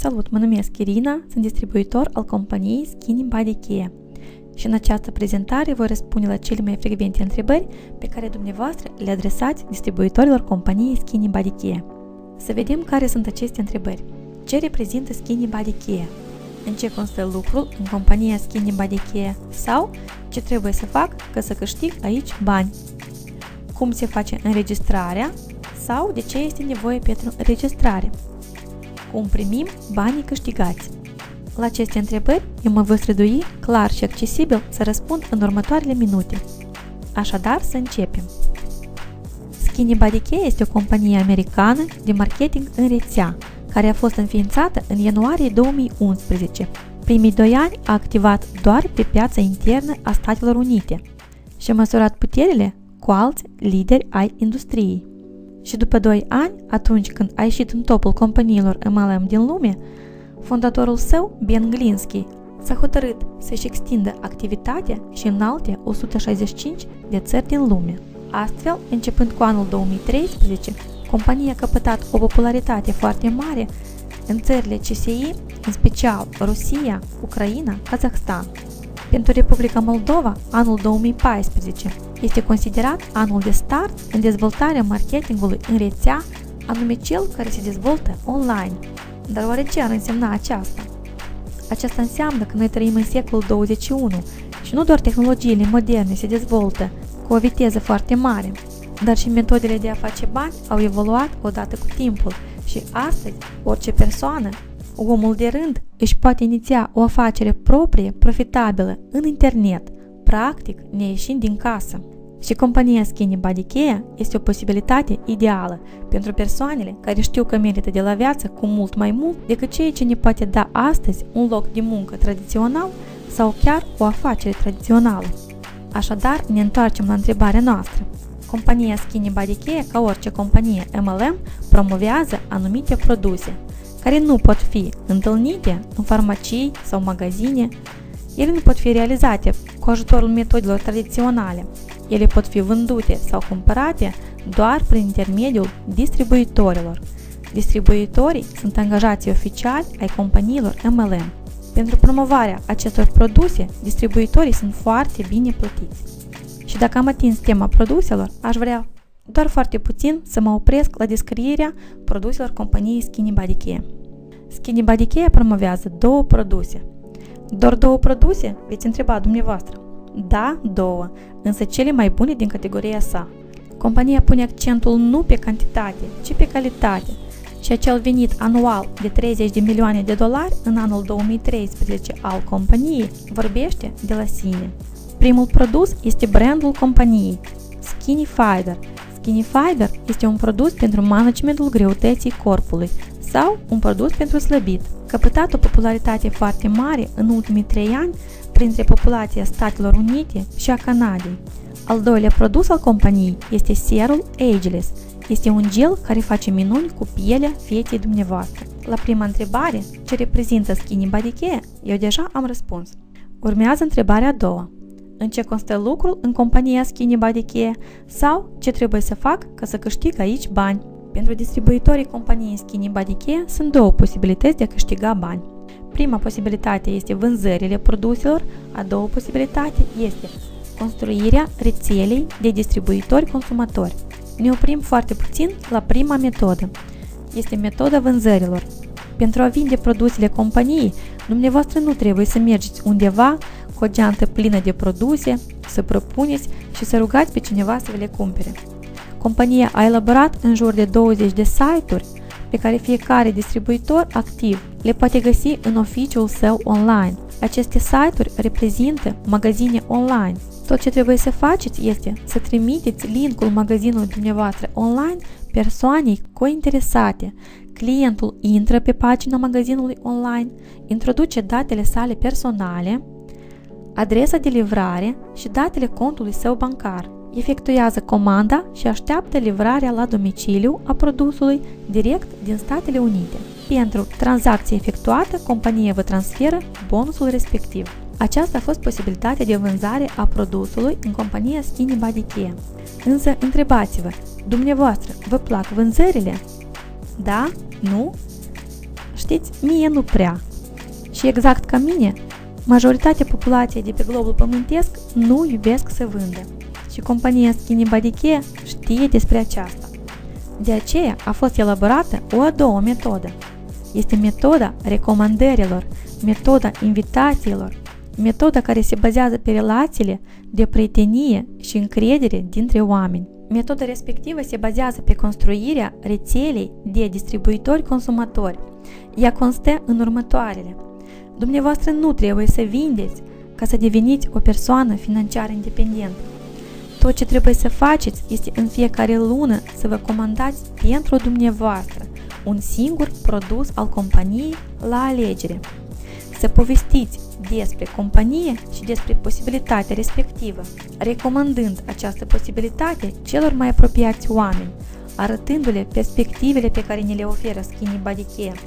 Salut, mă numesc Irina, sunt distribuitor al companiei Skinny Body Care și în această prezentare voi răspunde la cele mai frecvente întrebări pe care dumneavoastră le adresați distribuitorilor companiei Skinny Body Care. Să vedem care sunt aceste întrebări. Ce reprezintă Skinny Body Care? În ce constă lucrul în compania Skinny Body Care? Sau ce trebuie să fac ca să câștig aici bani? Cum se face înregistrarea? Sau de ce este nevoie pentru înregistrare? Cum primim banii câștigați? La aceste întrebări eu mă voi strădui clar și accesibil să răspund în următoarele minute. Așadar, să începem. Skinny Body Care este o companie americană de marketing în rețea, care a fost înființată în ianuarie 2011. Primii 2 ani a activat doar pe piața internă a Statelor Unite și a măsurat puterile cu alți lideri ai industriei. Și după 2 ani, atunci când a ieșit în topul companiilor MLM din lume, fondatorul său, Ben Glinsky, s-a hotărât să-și extindă activitatea și în alte 165 de țări din lume. Astfel, începând cu anul 2013, compania a căpătat o popularitate foarte mare în țările CSI, în special Rusia, Ucraina, Kazahstan. Pentru Republica Moldova, anul 2014 este considerat anul de start în dezvoltarea marketingului în rețea, anume cel care se dezvoltă online. Dar oare ce ar însemna aceasta? Aceasta înseamnă că noi trăim în secolul 21 și nu doar tehnologiile moderne se dezvoltă cu o viteză foarte mare, dar și metodele de a face bani au evoluat odată cu timpul și astăzi orice persoană, omul de rând, își poate iniția o afacere proprie, profitabilă, în internet, practic neieșind din casă. Și compania Skinny Body Care este o posibilitate ideală pentru persoanele care știu că merită de la viață cu mult mai mult decât ceea ce ne poate da astăzi un loc de muncă tradițional sau chiar o afacere tradițională. Așadar, ne întoarcem la întrebarea noastră. Compania Skinny Body Care, ca orice companie MLM, promovează anumite produse care nu pot fi întâlnite în farmacii sau magazine. Ele nu pot fi realizate cu ajutorul metodelor tradiționale. Ele pot fi vândute sau cumpărate doar prin intermediul distribuitorilor. Distribuitorii sunt angajații oficiali ai companiilor MLM. Pentru promovarea acestor produse, distribuitorii sunt foarte bine plătiți. Și dacă am atins tema produselor, aș vrea doar foarte puțin să mă opresc la descrierea produselor companiei Skinny Body Care. Skinny Body Care promovează 2 produse. Doar 2 produse? Veți întreba dumneavoastră. Da, 2, însă cele mai bune din categoria sa. Compania pune accentul nu pe cantitate, ci pe calitate și acel venit anual de 30 de milioane de dolari în anul 2013 al companiei vorbește de la sine. Primul produs este brandul companiei, Skinny Fiber. Skinny Fiber este un produs pentru managementul greutății corpului sau un produs pentru slăbit. Căpătat o popularitate foarte mare în ultimii 3 ani printre populația Statelor Unite și a Canadei. Al doilea produs al companiei este serul Ageless. Este un gel care face minuni cu pielea fetei dumneavoastră. La prima întrebare, ce reprezintă Skinny Body Care, eu deja am răspuns. Urmează întrebarea a doua. În ce constă lucrul în compania Skinny Body Care sau ce trebuie să fac ca să câștig aici bani? Pentru distribuitorii companiei Skinny Body Care sunt 2 posibilități de a câștiga bani. Prima posibilitate este vânzările produselor, a doua posibilitate este construirea rețelei de distribuitori consumatori. Ne oprim foarte puțin la prima metodă. Este metoda vânzărilor. Pentru a vinde produsele companiei, dumneavoastră nu trebuie să mergeți undeva cu o geantă plină de produse, să propuneți și să rugați pe cineva să le cumpere. Compania a elaborat în jur de 20 de site-uri pe care fiecare distribuitor activ le poate găsi în oficiul său online. Aceste site-uri reprezintă magazine online. Tot ce trebuie să faceți este să trimiteți linkul magazinului dumneavoastră online persoanei cointeresate. Clientul intră pe pagina magazinului online, introduce datele sale personale, adresa de livrare și datele contului său bancar. Efectuează comanda și așteaptă livrarea la domiciliu a produsului direct din Statele Unite. Pentru tranzacție efectuată, compania vă transferă bonusul respectiv. Aceasta a fost posibilitatea de vânzare a produsului în compania Skinny Body Care. Însă dumneavoastră, vă plac vânzările? Da? Nu? știți, mie nu prea. Și exact ca mine, majoritatea populației de pe globul pământesc nu iubesc să vândă. Și compania Skinny Body Care știe despre aceasta. De aceea a fost elaborată o a doua metodă. Este metoda recomandărilor, metoda invitațiilor, metoda care se bazează pe relațiile de prietenie și încredere dintre oameni. Metoda respectivă se bazează pe construirea rețelei de distribuitori-consumatori. Ea constă în următoarele. Dumneavoastră nu trebuie să vindeți ca să deveniți o persoană financiar independentă. Tot ce trebuie să faceți este în fiecare lună să vă comandați pentru dumneavoastră un singur produs al companiei la alegere. Să povestiți despre companie și despre posibilitatea respectivă, recomandând această posibilitate celor mai apropiați oameni, arătându-le perspectivele pe care ne le oferă Skinny Body Care.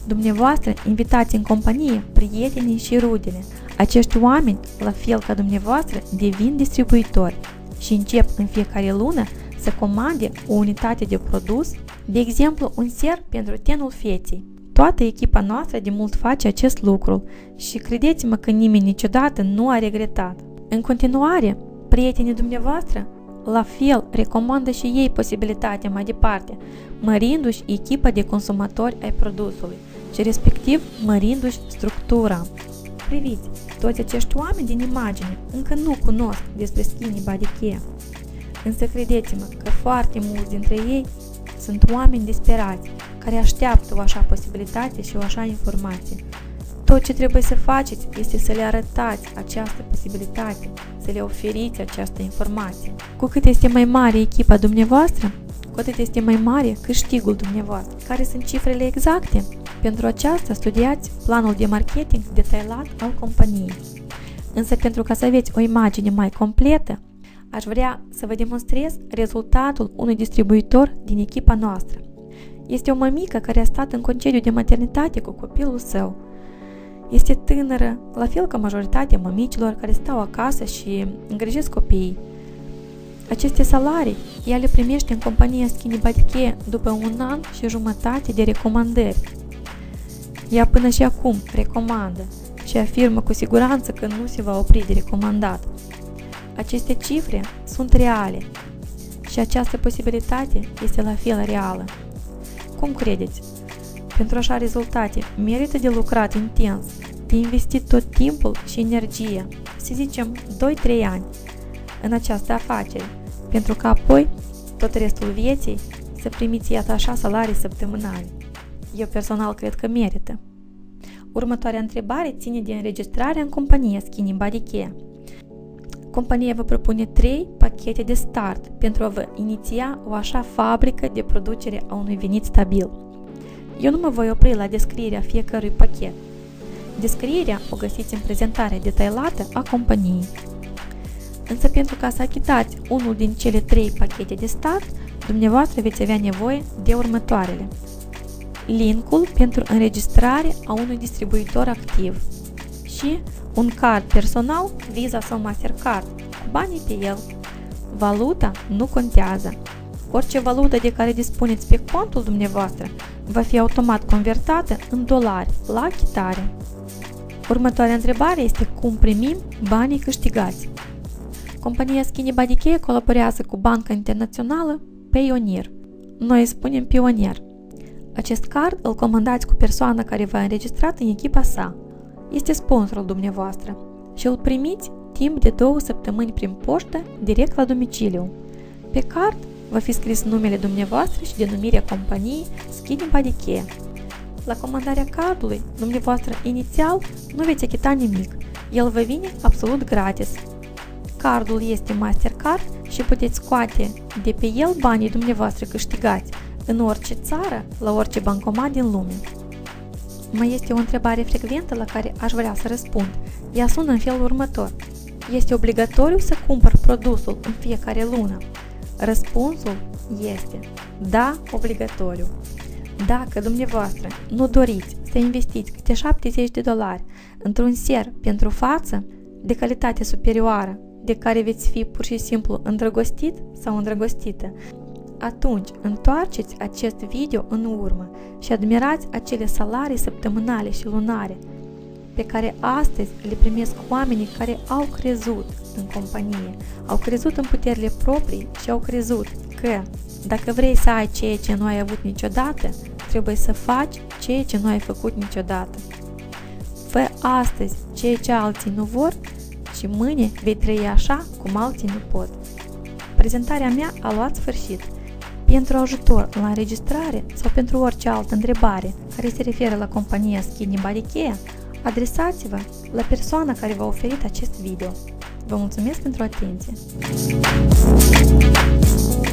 Dumneavoastră invitați în companie prietenii și rudele. Acești oameni, la fel ca dumneavoastră, devin distribuitori și încep în fiecare lună să comande o unitate de produs, de exemplu un ser pentru tenul feței. Toată echipa noastră de mult face acest lucru și credeți-mă că nimeni niciodată nu a regretat. În continuare, prietenii dumneavoastră la fel recomandă și ei posibilitatea mai departe, mărindu-și echipa de consumatori ai produsului și respectiv mărindu-și structura. Priviți, toți acești oameni din imagine încă nu cunosc despre Skinny Body Care, însă credeți-mă că foarte mulți dintre ei sunt oameni disperați care așteaptă o așa posibilitate și o așa informație. Tot ce trebuie să faceți este să le arătați această posibilitate, să le oferiți această informație. Cu cât este mai mare echipa dumneavoastră, cu atât este mai mare câștigul dumneavoastră. Care sunt cifrele exacte? Pentru aceasta studiați planul de marketing detaliat al companiei. Însă pentru ca să aveți o imagine mai completă, aș vrea să vă demonstrez rezultatul unui distribuitor din echipa noastră. Este o mămică care a stat în concediu de maternitate cu copilul său. Este tânără, la fel ca majoritatea mămicilor care stau acasă și îngrijesc copiii. Aceste salarii ea le primește în compania Skinny Body Care după 1 an și jumătate de recomandări. Ea până și acum recomandă și afirmă cu siguranță că nu se va opri de recomandat. Aceste cifre sunt reale și această posibilitate este la fel reală. Cum credeți? Pentru așa rezultate, merită de lucrat intens, de investit tot timpul și energia, să zicem 2-3 ani, în această afacere, pentru că apoi, tot restul vieții, să primiți iată așa salarii săptămânale. Eu personal cred că merită. Următoarea întrebare ține de înregistrarea în compania Skinny Body Care. Compania vă propune 3 pachete de start pentru a vă iniția o așa fabrică de producere a unui venit stabil. Eu nu mă voi opri la descrierea fiecărui pachet. Descrierea o găsiți în prezentarea detaliată a companiei. Însă pentru ca să achitați unul din cele 3 pachete de start, dumneavoastră veți avea nevoie de următoarele. Linkul pentru înregistrare a unui distribuitor activ și un card personal, Visa sau Mastercard, cu banii pe el. Valuta nu contează. Orice valută de care dispuneți pe contul dumneavoastră va fi automat convertată în dolari la achitare. Următoarea întrebare este cum primim banii câștigați. Compania Skinny Body Care colaborează cu banca internațională Payoneer. Noi îi spunem Pionier. Acest card îl comandați cu persoana care v-a înregistrat în echipa sa. Este sponsorul dumneavoastră și îl primiți timp de 2 săptămâni prin poștă direct la domiciliu. Pe card va fi scris numele dumneavoastră și denumirea companiei Skinny Body Care. La comandarea cardului, dumneavoastră inițial nu veți achita nimic, el vă vine absolut gratis. Cardul este Mastercard și puteți scoate de pe el banii dumneavoastră câștigați în orice țară, la orice bancomat din lume. Mai este o întrebare frecventă la care aș vrea să răspund. Ea sună în felul următor. Este obligatoriu să cumpăr produsul în fiecare lună? Răspunsul este da, obligatoriu. Dacă dumneavoastră nu doriți să investiți câte $70 într-un ser pentru față de calitate superioară, de care veți fi pur și simplu îndrăgostit sau îndrăgostită, atunci întoarceți acest video în urmă și admirați acele salarii săptămânale și lunare pe care astăzi le primesc oamenii care au crezut în companie, au crezut în puterile proprii și au crezut că dacă vrei să ai ceea ce nu ai avut niciodată, trebuie să faci ceea ce nu ai făcut niciodată. Fă astăzi ceea ce alții nu vor și mâine vei trăi așa cum alții nu pot. Prezentarea mea a luat sfârșit. Pentru ajutor la înregistrare sau pentru orice altă întrebare care se referă la compania Skinny Body Care, adresați-vă la persoana care v-a oferit acest video. Vă mulțumesc pentru atenție!